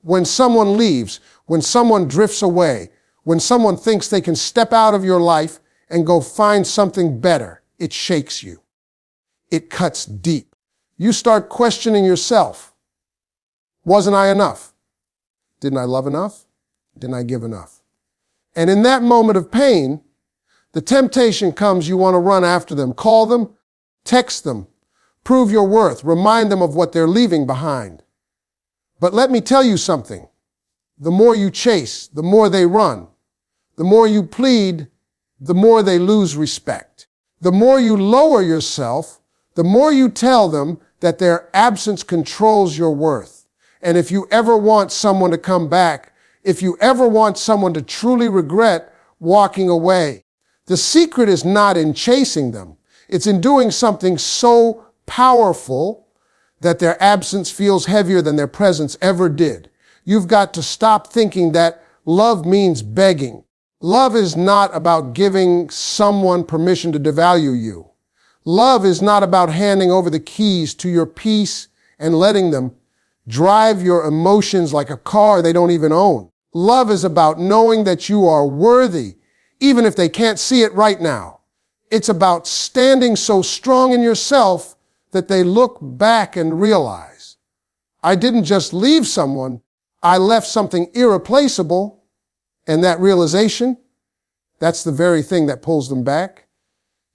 When someone leaves, when someone drifts away, when someone thinks they can step out of your life and go find something better, it shakes you. It cuts deep. You start questioning yourself. Wasn't I enough? Didn't I love enough? Didn't I give enough? And in that moment of pain, the temptation comes, you want to run after them. Call them, text them, prove your worth, remind them of what they're leaving behind. But let me tell you something. The more you chase, the more they run. The more you plead, the more they lose respect. The more you lower yourself, the more you tell them that their absence controls your worth. And if you ever want someone to come back, if you ever want someone to truly regret walking away, the secret is not in chasing them. It's in doing something so powerful that their absence feels heavier than their presence ever did. You've got to stop thinking that love means begging. Love is not about giving someone permission to devalue you. Love is not about handing over the keys to your peace and letting them drive your emotions like a car they don't even own. Love is about knowing that you are worthy, even if they can't see it right now. It's about standing so strong in yourself that they look back and realize, I didn't just leave someone, I left something irreplaceable, and that realization, that's the very thing that pulls them back.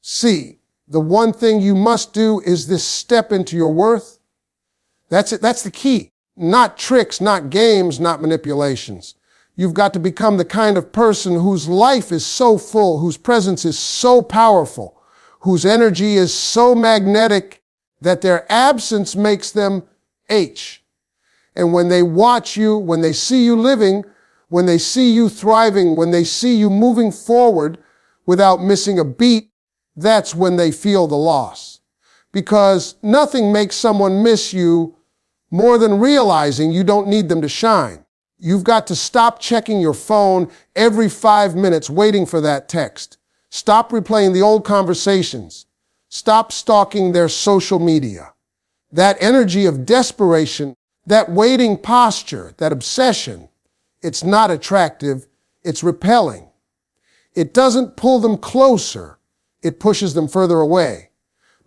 See, the one thing you must do is this step into your worth. That's it. That's the key. Not tricks, not games, not manipulations. You've got to become the kind of person whose life is so full, whose presence is so powerful, whose energy is so magnetic that their absence makes them H. And when they watch you, when they see you living, when they see you thriving, when they see you moving forward without missing a beat, that's when they feel the loss. Because nothing makes someone miss you more than realizing you don't need them to shine. You've got to stop checking your phone every 5 minutes waiting for that text. Stop replaying the old conversations. Stop stalking their social media. That energy of desperation, that waiting posture, that obsession, it's not attractive, it's repelling. It doesn't pull them closer, it pushes them further away.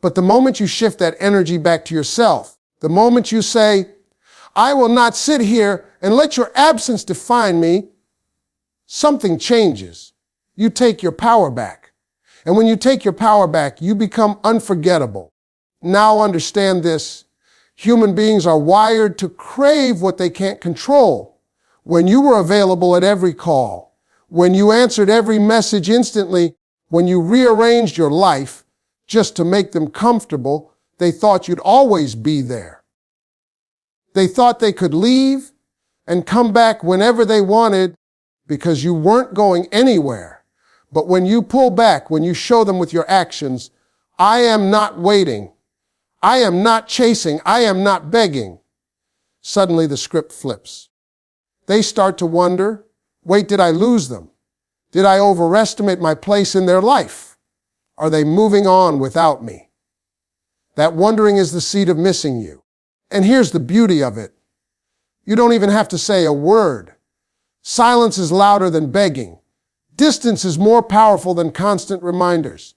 But the moment you shift that energy back to yourself, the moment you say, I will not sit here and let your absence define me, something changes. You take your power back. And when you take your power back, you become unforgettable. Now understand this. Human beings are wired to crave what they can't control. When you were available at every call, when you answered every message instantly, when you rearranged your life just to make them comfortable, they thought you'd always be there. They thought they could leave and come back whenever they wanted because you weren't going anywhere. But when you pull back, when you show them with your actions, I am not waiting, I am not chasing, I am not begging, suddenly the script flips. They start to wonder, wait, did I lose them? Did I overestimate my place in their life? Are they moving on without me? That wondering is the seed of missing you. And here's the beauty of it. You don't even have to say a word. Silence is louder than begging. Distance is more powerful than constant reminders.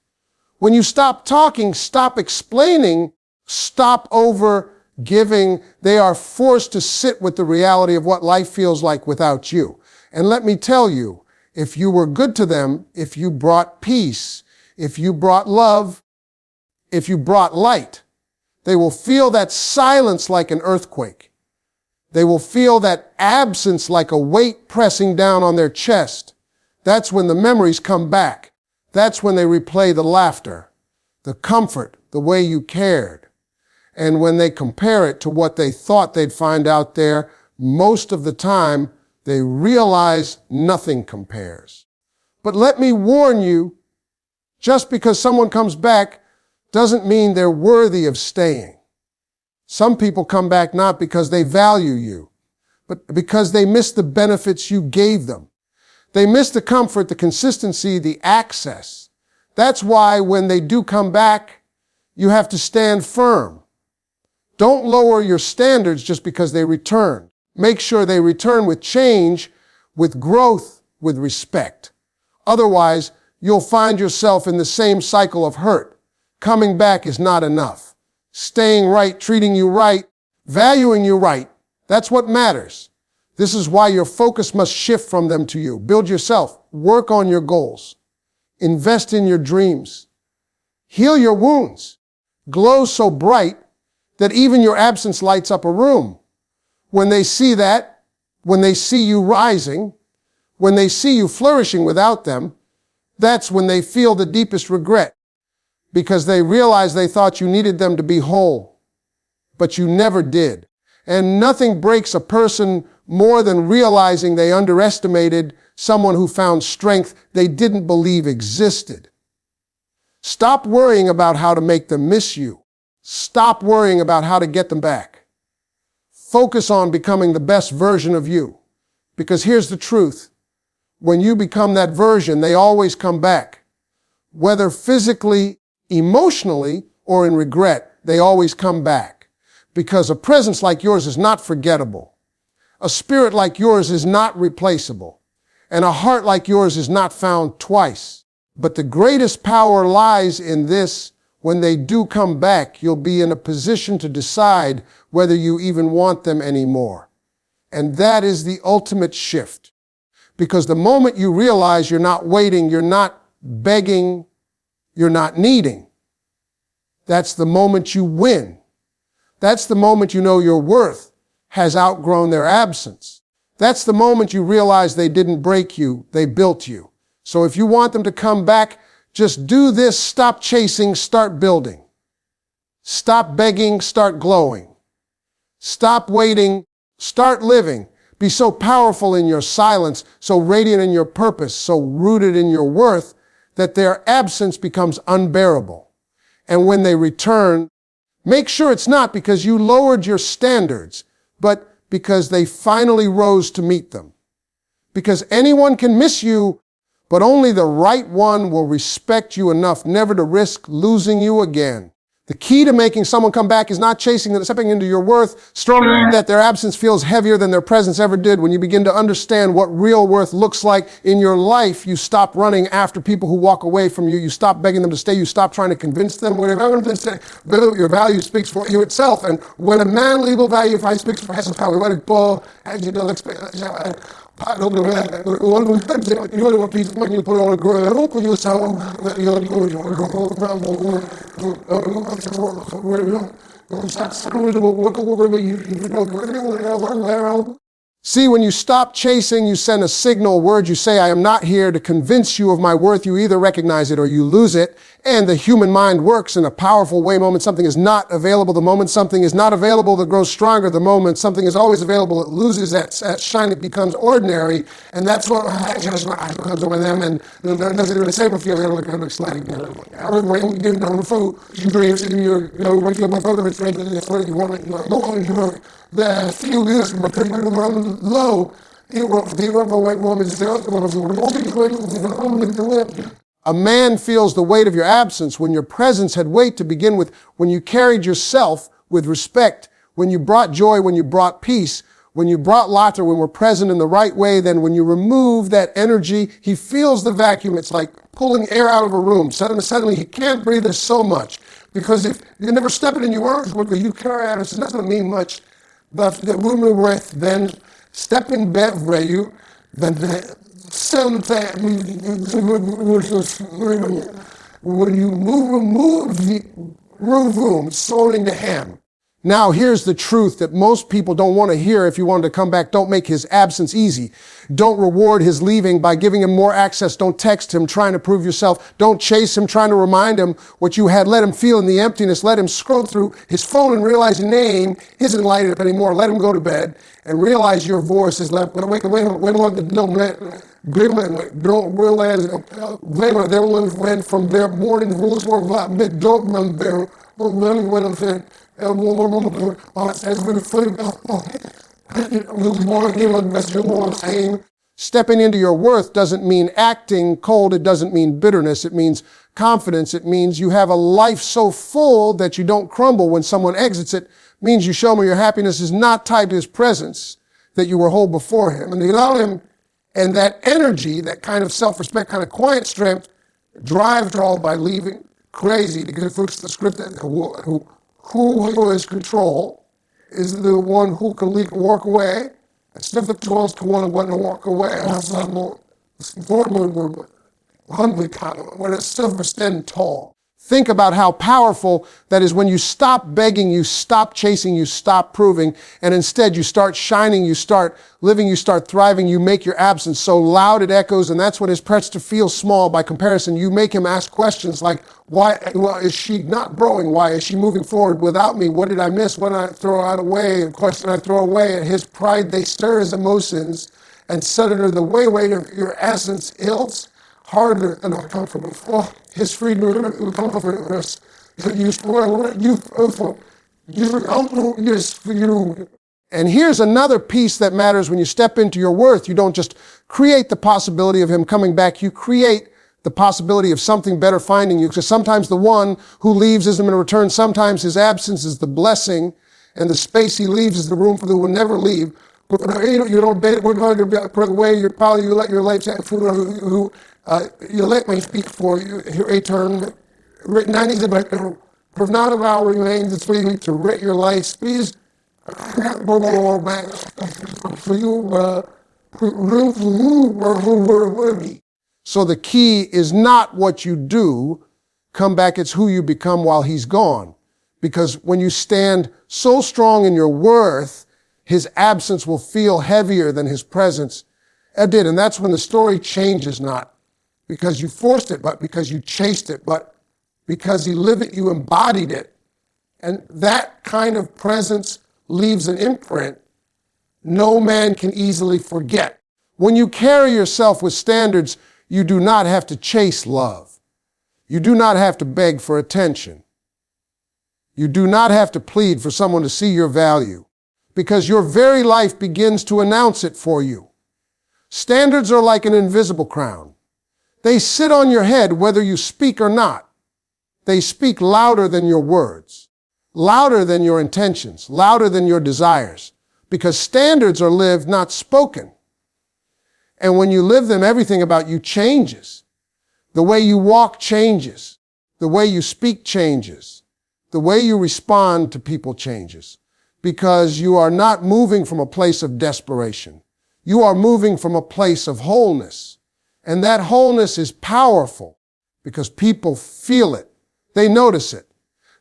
When you stop talking, stop explaining, stop over giving, they are forced to sit with the reality of what life feels like without you. And let me tell you, if you were good to them, if you brought peace, if you brought love, if you brought light, they will feel that silence like an earthquake. They will feel that absence like a weight pressing down on their chest. That's when the memories come back. That's when they replay the laughter, the comfort, the way you cared. And when they compare it to what they thought they'd find out there, most of the time, they realize nothing compares. But let me warn you, just because someone comes back doesn't mean they're worthy of staying. Some people come back not because they value you, but because they miss the benefits you gave them. They miss the comfort, the consistency, the access. That's why when they do come back, you have to stand firm. Don't lower your standards just because they return. Make sure they return with change, with growth, with respect. Otherwise, you'll find yourself in the same cycle of hurt. Coming back is not enough. Staying right, treating you right, valuing you right, that's what matters. This is why your focus must shift from them to you. Build yourself. Work on your goals. Invest in your dreams. Heal your wounds. Glow so bright that even your absence lights up a room. When they see that, when they see you rising, when they see you flourishing without them, that's when they feel the deepest regret, because they realize they thought you needed them to be whole, but you never did. And nothing breaks a person more than realizing they underestimated someone who found strength they didn't believe existed. Stop worrying about how to make them miss you. Stop worrying about how to get them back. Focus on becoming the best version of you. Because here's the truth. When you become that version, they always come back. Whether physically, emotionally, or in regret, they always come back. Because a presence like yours is not forgettable. A spirit like yours is not replaceable. And a heart like yours is not found twice. But the greatest power lies in this. When they do come back, you'll be in a position to decide whether you even want them anymore. And that is the ultimate shift. Because the moment you realize you're not waiting, you're not begging, you're not needing, that's the moment you win. That's the moment you know your worth has outgrown their absence. That's the moment you realize they didn't break you, they built you. So if you want them to come back, just do this. Stop chasing, start building. Stop begging, start glowing. Stop waiting, start living. Be so powerful in your silence, so radiant in your purpose, so rooted in your worth, that their absence becomes unbearable. And when they return, make sure it's not because you lowered your standards, but because they finally rose to meet them. Because anyone can miss you, but only the right one will respect you enough never to risk losing you again. The key to making someone come back is not chasing them, stepping into your worth, stronger that their absence feels heavier than their presence ever did. When you begin to understand what real worth looks like in your life, you stop running after people who walk away from you. You stop begging them to stay. You stop trying to convince them. Whatever they say, your value speaks for you itself. And when a man legal value speaks for his power, what it ball, as you don't expect. I don't know that. You know what people when you put on a girl, put yourself, See, when you stop chasing, you send a signal, word you say, I am not here to convince you of my worth. You either recognize it or you lose it. And the human mind works in a powerful way. The moment something is not available, the moment something is not available, it grows stronger. The moment something is always available, it loses that shine, it becomes ordinary. And that's what comes over them. And there's nothing to say for you. Looks like, I remember when you didn't know the food, you dreams, and you're, my father was trained in this way, you want to, the few years from low, he wrote a white woman's A man feels the weight of your absence when your presence had weight to begin with, when you carried yourself with respect, when you brought joy, when you brought peace, when you brought laughter, when we're present in the right way. Then when you remove that energy, he feels the vacuum. It's like pulling air out of a room. Suddenly he can't breathe. There's so much. Because if you never step it in your words, what you carry out, it's not going to mean much. But the woman worth then stepping back for you, then when you remove the room, soaring to him. Now here's the truth that most people don't want to hear. If you want him to come back, don't make his absence easy. Don't reward his leaving by giving him more access. Don't text him trying to prove yourself. Don't chase him trying to remind him what you had. Let him feel in the emptiness. Let him scroll through his phone and realize your name isn't lighted up anymore. Let him go to bed and realize your voice is left. Don't realize they went from their morning rules for Stepping into your worth doesn't mean acting cold. It doesn't mean bitterness. It means confidence. It means you have a life so full that you don't crumble when someone exits. It means you show me your happiness is not tied to his presence, that you will hold before him. And you allow him, and that energy, that kind of self-respect, kind of quiet strength, drives her all by leaving crazy, because it flips the script that who is control is the one who can leave and walk away. And stiff the tools to want to walk away. When it's still standing tall. Think about how powerful that is when you stop begging, you stop chasing, you stop proving, and instead you start shining, you start living, you start thriving, you make your absence so loud it echoes, and that's when his press to feel small by comparison. You make him ask questions like, why is she not growing? Why is she moving forward without me? What did I miss? What did I throw out away? A question I throw away, and his pride, they stir his emotions, and suddenly the weight of your essence ills harder than uncomfortable. Oh, his freedom will come for us. And here's another piece that matters when you step into your worth. You don't just create the possibility of him coming back. You create the possibility of something better finding you. Because sometimes the one who leaves isn't going to return. Sometimes his absence is the blessing, and the space he leaves is the room for the who will never leave. You don't date. We're going to be the way you let your life you let me speak for you. Your turn. Written 90s about for not an hour remains it's free to rate your life. Please for you So the key is not what you do come back, it's who you become while he's gone. Because when you stand so strong in your worth, his absence will feel heavier than his presence did. And that's when the story changes, not because you forced it, but because you chased it, but because he lived it, you embodied it. And that kind of presence leaves an imprint no man can easily forget. When you carry yourself with standards, you do not have to chase love. You do not have to beg for attention. You do not have to plead for someone to see your value, because your very life begins to announce it for you. Standards are like an invisible crown. They sit on your head whether you speak or not. They speak louder than your words, louder than your intentions, louder than your desires, because standards are lived, not spoken. And when you live them, everything about you changes. The way you walk changes. The way you speak changes. The way you respond to people changes, because you are not moving from a place of desperation. You are moving from a place of wholeness. And that wholeness is powerful because people feel it. They notice it.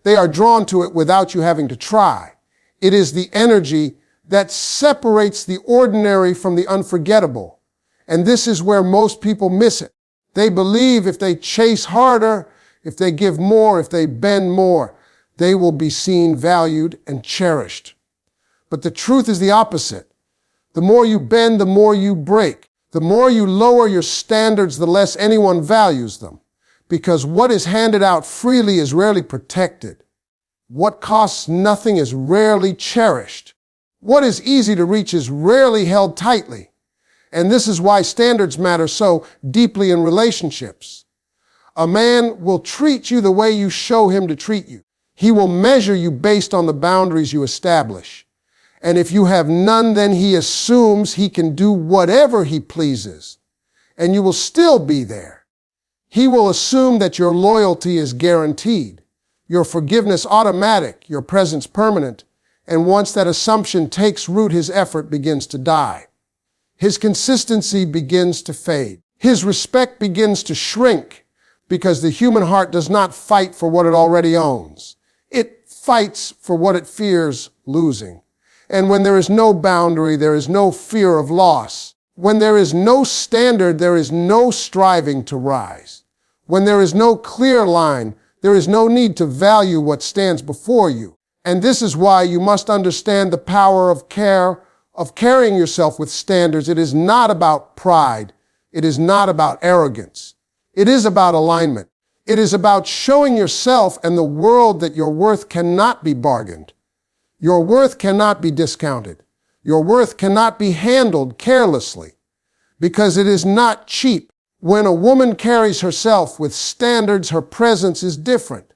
They are drawn to it without you having to try. It is the energy that separates the ordinary from the unforgettable. And this is where most people miss it. They believe if they chase harder, if they give more, if they bend more, they will be seen, valued, and cherished. But the truth is the opposite. The more you bend, the more you break. The more you lower your standards, the less anyone values them. Because what is handed out freely is rarely protected. What costs nothing is rarely cherished. What is easy to reach is rarely held tightly. And this is why standards matter so deeply in relationships. A man will treat you the way you show him to treat you. He will measure you based on the boundaries you establish. And if you have none, then he assumes he can do whatever he pleases, and you will still be there. He will assume that your loyalty is guaranteed, your forgiveness automatic, your presence permanent, and once that assumption takes root, his effort begins to die. His consistency begins to fade. His respect begins to shrink, because the human heart does not fight for what it already owns. It fights for what it fears losing. And when there is no boundary, there is no fear of loss. When there is no standard, there is no striving to rise. When there is no clear line, there is no need to value what stands before you. And this is why you must understand the power of carrying yourself with standards. It is not about pride. It is not about arrogance. It is about alignment. It is about showing yourself and the world that your worth cannot be bargained. Your worth cannot be discounted. Your worth cannot be handled carelessly, because it is not cheap. When a woman carries herself with standards, her presence is different.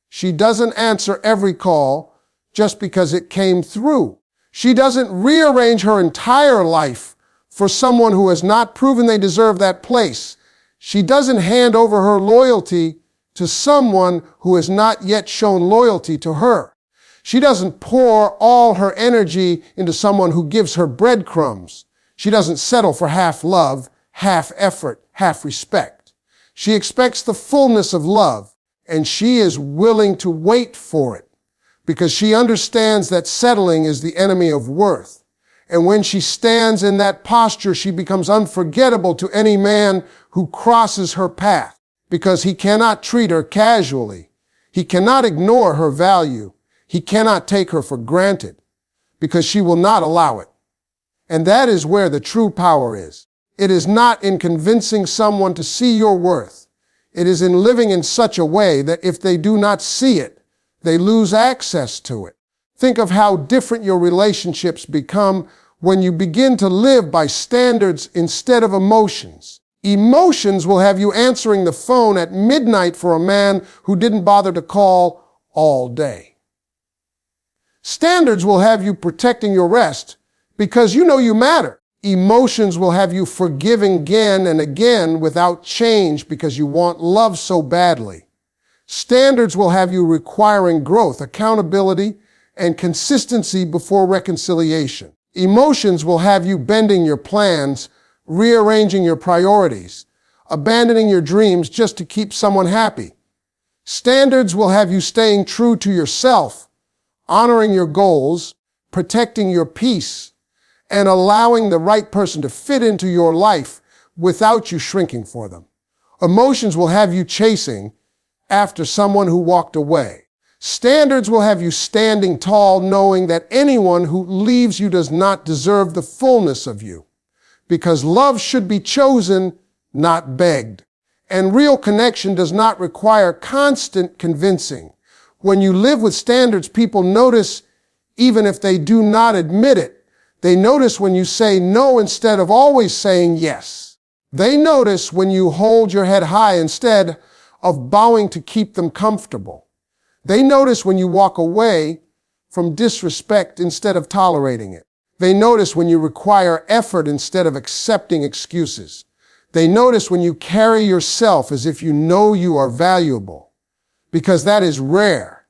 She doesn't answer every call just because it came through. She doesn't rearrange her entire life for someone who has not proven they deserve that place. She doesn't hand over her loyalty to someone who has not yet shown loyalty to her. She doesn't pour all her energy into someone who gives her breadcrumbs. She doesn't settle for half love, half effort, half respect. She expects the fullness of love, and she is willing to wait for it because she understands that settling is the enemy of worth. And when she stands in that posture, she becomes unforgettable to any man who crosses her path because he cannot treat her casually. He cannot ignore her value. He cannot take her for granted because she will not allow it. And that is where the true power is. It is not in convincing someone to see your worth. It is in living in such a way that if they do not see it, they lose access to it. Think of how different your relationships become when you begin to live by standards instead of emotions. Emotions will have you answering the phone at midnight for a man who didn't bother to call all day. Standards will have you protecting your rest because you know you matter. Emotions will have you forgiving again and again without change because you want love so badly. Standards will have you requiring growth, accountability, and consistency before reconciliation. Emotions will have you bending your plans, rearranging your priorities, abandoning your dreams just to keep someone happy. Standards will have you staying true to yourself, honoring your goals, protecting your peace, and allowing the right person to fit into your life without you shrinking for them. Emotions will have you chasing after someone who walked away. Standards will have you standing tall, knowing that anyone who leaves you does not deserve the fullness of you, because love should be chosen, not begged. And real connection does not require constant convincing. When you live with standards, people notice even if they do not admit it. They notice when you say no instead of always saying yes. They notice when you hold your head high instead of bowing to keep them comfortable. They notice when you walk away from disrespect instead of tolerating it. They notice when you require effort instead of accepting excuses. They notice when you carry yourself as if you know you are valuable, because that is rare.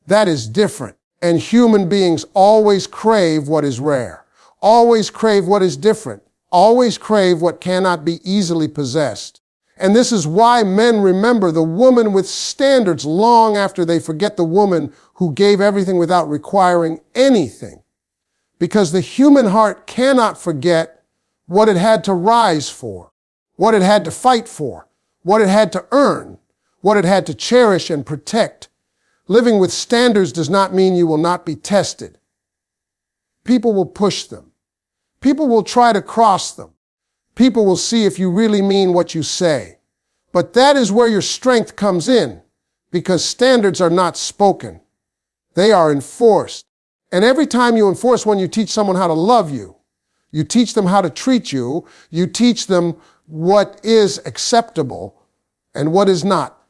That is different. And human beings always crave what is rare, always crave what is different, always crave what cannot be easily possessed. And this is why men remember the woman with standards long after they forget the woman who gave everything without requiring anything. Because the human heart cannot forget what it had to rise for, what it had to fight for, what it had to earn, what it had to cherish and protect. Living with standards does not mean you will not be tested. People will push them. People will try to cross them. People will see if you really mean what you say. But that is where your strength comes in, because standards are not spoken. They are enforced. And every time you enforce one, you teach someone how to love you. You teach them how to treat you. You teach them what is acceptable and what is not.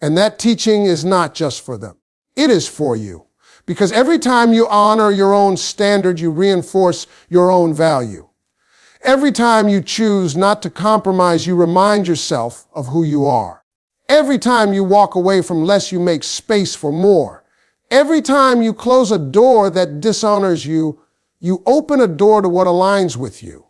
And that teaching is not just for them. It is for you. Because every time you honor your own standard, you reinforce your own value. Every time you choose not to compromise, you remind yourself of who you are. Every time you walk away from less, you make space for more. Every time you close a door that dishonors you, you open a door to what aligns with you.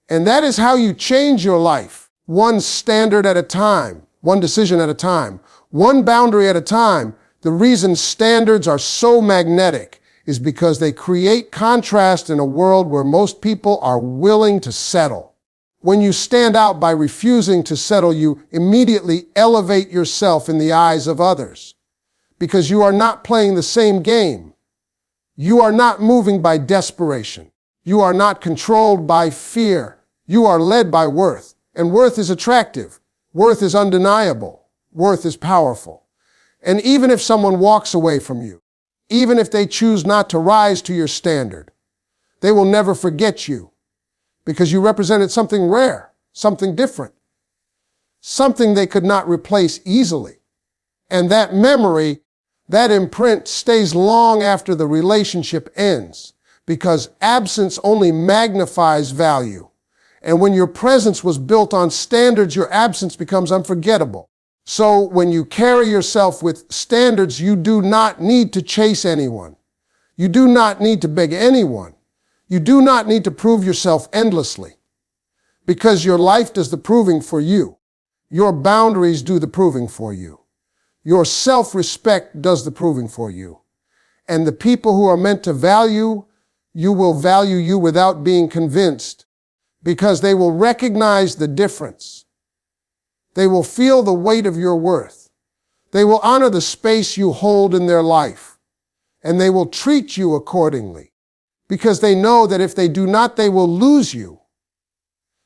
And that is how you change your life, one standard at a time, one decision at a time, one boundary at a time. The reason standards are so magnetic is because they create contrast in a world where most people are willing to settle. When you stand out by refusing to settle, you immediately elevate yourself in the eyes of others, because you are not playing the same game. You are not moving by desperation. You are not controlled by fear. You are led by worth, and worth is attractive. Worth is undeniable. Worth is powerful. And even if someone walks away from you, even if they choose not to rise to your standard, they will never forget you, because you represented something rare, something different, something they could not replace easily. And that memory That imprint stays long after the relationship ends, because absence only magnifies value. And when your presence was built on standards, your absence becomes unforgettable. So when you carry yourself with standards, you do not need to chase anyone. You do not need to beg anyone. You do not need to prove yourself endlessly, because your life does the proving for you. Your boundaries do the proving for you. Your self-respect does the proving for you. And the people who are meant to value you will value you without being convinced, because they will recognize the difference. They will feel the weight of your worth. They will honor the space you hold in their life, and they will treat you accordingly, because they know that if they do not, they will lose you.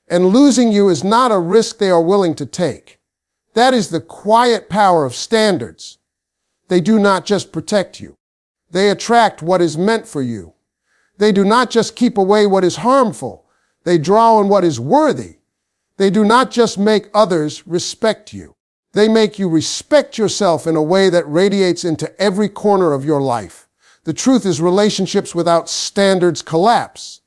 And losing you is not a risk they are willing to take. That is the quiet power of standards. They do not just protect you. They attract what is meant for you. They do not just keep away what is harmful. They draw on what is worthy. They do not just make others respect you. They make you respect yourself in a way that radiates into every corner of your life. The truth is, relationships without standards collapse,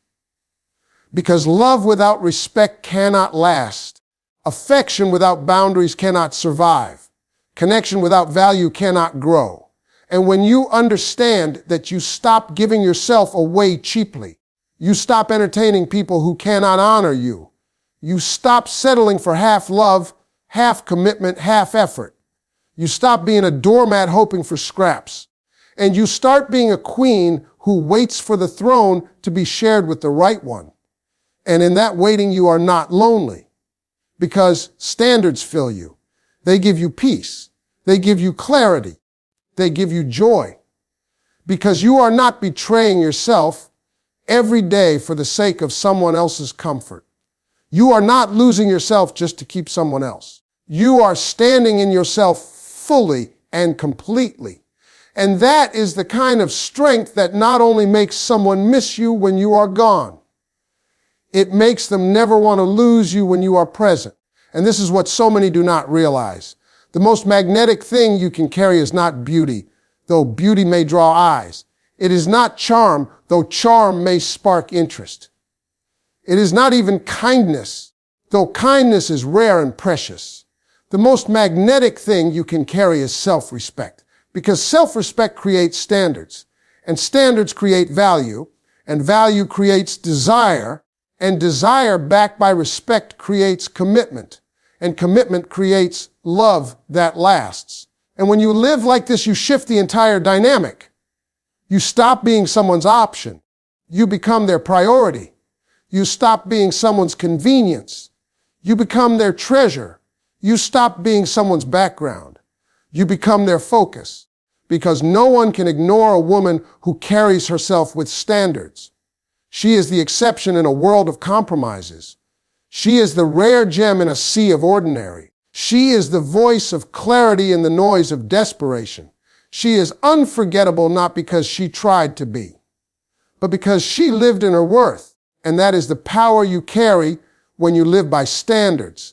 because love without respect cannot last. Affection without boundaries cannot survive. Connection without value cannot grow. And when you understand that, you stop giving yourself away cheaply. You stop entertaining people who cannot honor you. You stop settling for half love, half commitment, half effort. You stop being a doormat hoping for scraps. And you start being a queen who waits for the throne to be shared with the right one. And in that waiting, you are not lonely, because standards fill you. They give you peace. They give you clarity. They give you joy, because you are not betraying yourself every day for the sake of someone else's comfort. You are not losing yourself just to keep someone else. You are standing in yourself fully and completely. And that is the kind of strength that not only makes someone miss you when you are gone, it makes them never want to lose you when you are present. And this is what so many do not realize. The most magnetic thing you can carry is not beauty, though beauty may draw eyes. It is not charm, though charm may spark interest. It is not even kindness, though kindness is rare and precious. The most magnetic thing you can carry is self-respect, because self-respect creates standards, and standards create value, and value creates desire, and desire backed by respect creates commitment, and commitment creates love that lasts. And when you live like this, you shift the entire dynamic. You stop being someone's option. You become their priority. You stop being someone's convenience. You become their treasure. You stop being someone's background. You become their focus, because no one can ignore a woman who carries herself with standards. She is the exception in a world of compromises. She is the rare gem in a sea of ordinary. She is the voice of clarity in the noise of desperation. She is unforgettable not because she tried to be, but because she lived in her worth. And that is the power you carry when you live by standards.